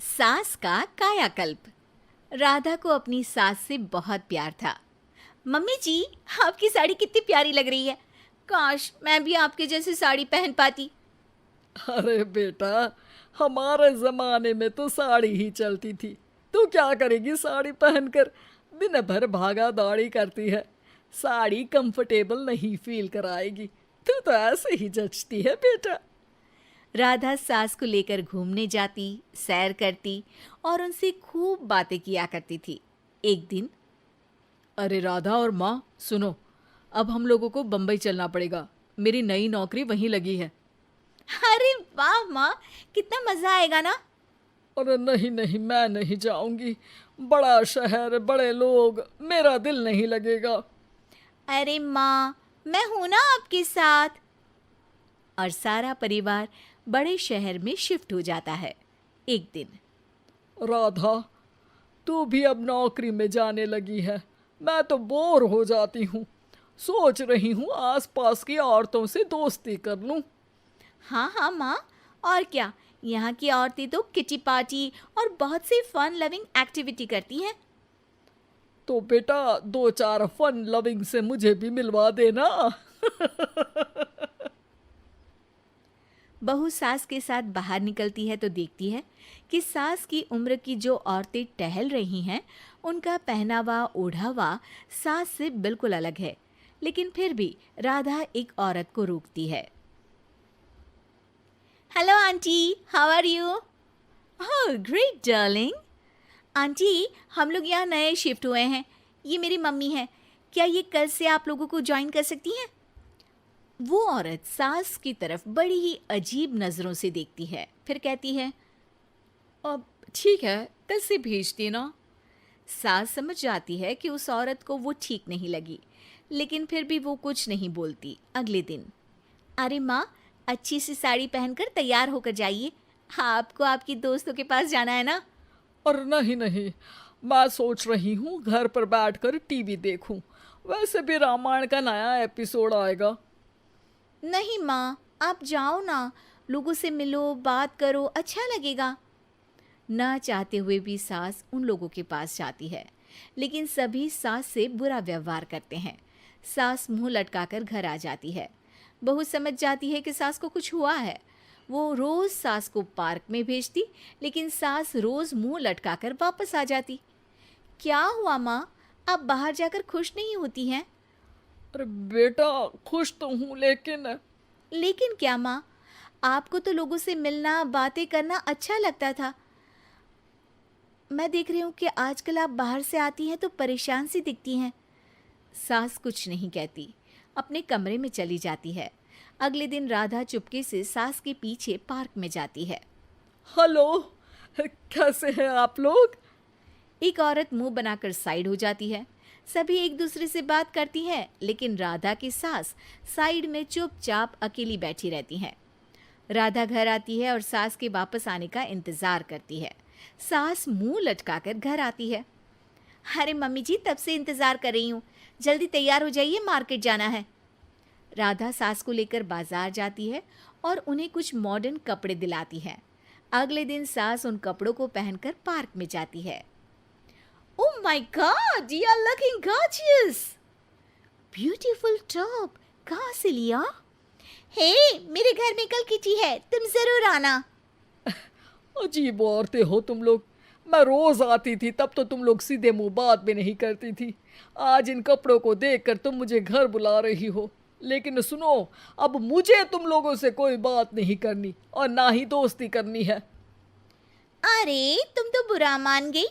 सास का कायाकल्प। राधा को अपनी सास से बहुत प्यार था। मम्मी जी, आपकी साड़ी कितनी प्यारी लग रही है। काश मैं भी आपके जैसी साड़ी पहन पाती। अरे बेटा, हमारे जमाने में तो साड़ी ही चलती थी। तू क्या करेगी साड़ी पहनकर? दिन भर भागा दौड़ी करती है। साड़ी कंफर्टेबल नहीं फील कराएगी। तू तो ऐसे ही जचती है बेटा। राधा सास को लेकर घूमने जाती, सैर करती और उनसे खूब बातें किया करती थी। एक दिन, अरे राधा और माँ सुनो, अब हम लोगों को बम्बई चलना पड़ेगा। मेरी नई नौकरी वहीं लगी है। अरे वाह माँ, कितना मजा आएगा ना। अरे नहीं नहीं, मैं नहीं जाऊंगी। बड़ा शहर, बड़े लोग, मेरा दिल नहीं लगेगा। अरे माँ, मैं हूं ना आपके साथ। और सारा परिवार बड़े शहर में शिफ्ट हो जाता है। एक दिन, राधा, तू भी अब नौकरी में जाने लगी है। मैं तो बोर हो जाती हूँ। सोच रही हूँ आसपास की औरतों से दोस्ती कर लूँ। हाँ हाँ माँ, और क्या। यहाँ की औरतें तो किटी पार्टी और बहुत सी फन लविंग एक्टिविटी करती हैं। तो बेटा, दो चार फन लविंग से मुझे भी मिलवा देना। बहू सास के साथ बाहर निकलती है तो देखती है कि सास की उम्र की जो औरतें टहल रही हैं, उनका पहनावा ओढ़ावा सास से बिल्कुल अलग है। लेकिन फिर भी राधा एक औरत को रोकती है। Hello aunty, how are you? Oh great darling. Aunty, हम लोग यहाँ नए शिफ्ट हुए हैं। ये मेरी मम्मी है। क्या ये कल से आप लोगों को ज्वाइन कर सकती हैं? वो औरत सास की तरफ बड़ी ही अजीब नज़रों से देखती है, फिर कहती है, अब ठीक है, कल से भेज देना। सास समझ जाती है कि उस औरत को वो ठीक नहीं लगी, लेकिन फिर भी वो कुछ नहीं बोलती। अगले दिन, अरे माँ, अच्छी सी साड़ी पहनकर तैयार होकर जाइए। आपको आपकी दोस्तों के पास जाना है ना। और नहीं नहीं, मैं सोच रही हूँ घर पर बैठकर टीवी देखूं। वैसे भी रामायण का नया एपिसोड आएगा। नहीं माँ, आप जाओ ना, लोगों से मिलो, बात करो, अच्छा लगेगा। ना चाहते हुए भी सास उन लोगों के पास जाती है, लेकिन सभी सास से बुरा व्यवहार करते हैं। सास मुंह लटकाकर घर आ जाती है। बहू समझ जाती है कि सास को कुछ हुआ है। वो रोज सास को पार्क में भेजती, लेकिन सास रोज मुंह लटकाकर वापस आ जाती। क्या हुआ माँ, आप बाहर जाकर खुश नहीं होती हैं? अरे बेटा, खुश तो हूँ लेकिन लेकिन क्या माँ, आपको तो लोगों से मिलना, बातें करना अच्छा लगता था। मैं देख रही हूँ कि आजकल आप बाहर से आती हैं तो परेशान सी दिखती हैं। सास कुछ नहीं कहती, अपने कमरे में चली जाती है। अगले दिन राधा चुपके से सास के पीछे पार्क में जाती है। हेलो, कैसे हैं आप लोग? एक औरत मुंह बनाकर साइड हो जाती है। सभी एक दूसरे से बात करती हैं, लेकिन राधा की सास साइड में चुपचाप अकेली बैठी रहती हैं। राधा घर आती है और सास के वापस आने का इंतजार करती है। सास मुंह लटकाकर घर आती है। अरे मम्मी जी, तब से इंतजार कर रही हूँ, जल्दी तैयार हो जाइए, मार्केट जाना है। राधा सास को लेकर बाजार जाती है और उन्हें कुछ मॉडर्न कपड़े दिलाती है। अगले दिन सास उन कपड़ों को पहनकर पार्क में जाती है। Oh my God, you are looking gorgeous. Beautiful top, कहाँ से लिया? हे, मेरे घर में कल किटी है, तुम जरूर आना। अजीब औरतें हो तुम लोग। मैं रोज आती थी तब तो तुम लोग सीधे मुंह बात भी नहीं करती थी। आज इन कपड़ों को देखकर तुम मुझे घर बुला रही हो। लेकिन सुनो, अब मुझे तुम लोगों से कोई बात नहीं करनी और ना ही दोस्ती करनी है। अरे तुम तो बुरा मान गई।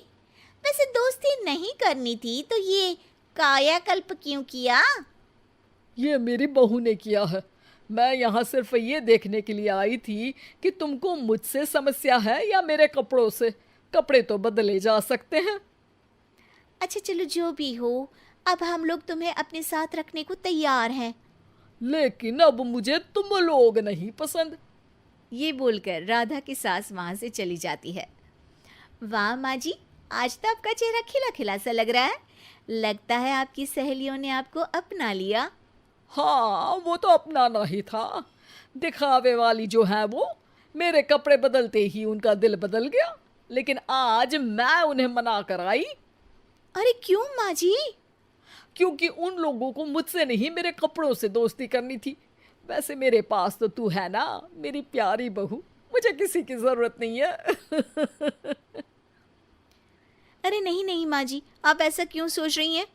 वैसे दोस्ती नहीं करनी थी तो ये कायाकल्प क्यों किया? ये मेरी बहू ने किया है। मैं यहाँ सिर्फ ये देखने के लिए आई थी कि तुमको मुझसे समस्या है या मेरे कपड़ों से। कपड़े तो बदले जा सकते हैं। अच्छा चलो, जो भी हो, अब हम लोग तुम्हें अपने साथ रखने को तैयार हैं। लेकिन अब मुझे तुम लोग नहीं पसंद। ये बोलकर राधा की सास वहां से चली जाती है। वाह माँ जी, आज तो आपका चेहरा खिला खिला सा लग रहा है। लगता है आपकी सहेलियों ने आपको अपना लिया। हाँ, वो तो अपनाना ही था। दिखावे वाली जो है वो, मेरे कपड़े बदलते ही उनका दिल बदल गया। लेकिन आज मैं उन्हें मना कर आई, अरे क्यों माँ जी? क्योंकि उन लोगों को मुझसे नहीं मेरे कपड़ों से दोस्ती करनी थी। वैसे मेरे पास तो तू है ना, मेरी प्यारी बहू, मुझे किसी की जरूरत नहीं है। अरे नहीं नहीं माँ जी, आप ऐसा क्यों सोच रही हैं?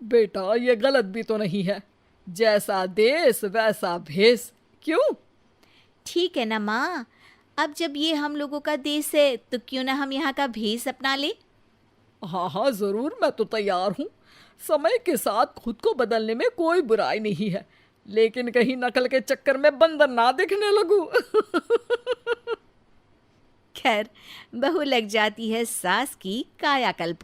बेटा ये गलत भी तो नहीं है, जैसा देश वैसा भेष। क्यों? ठीक है ना माँ, अब जब ये हम लोगों का देश है तो क्यों ना हम यहाँ का भेष अपना ले। हाँ हाँ जरूर, मैं तो तैयार हूँ। समय के साथ खुद को बदलने में कोई बुराई नहीं है, लेकिन कहीं नकल के चक्कर में बंदर ना दिखने लगूं। खैर, बहू लग जाती है सास की कायाकल्प।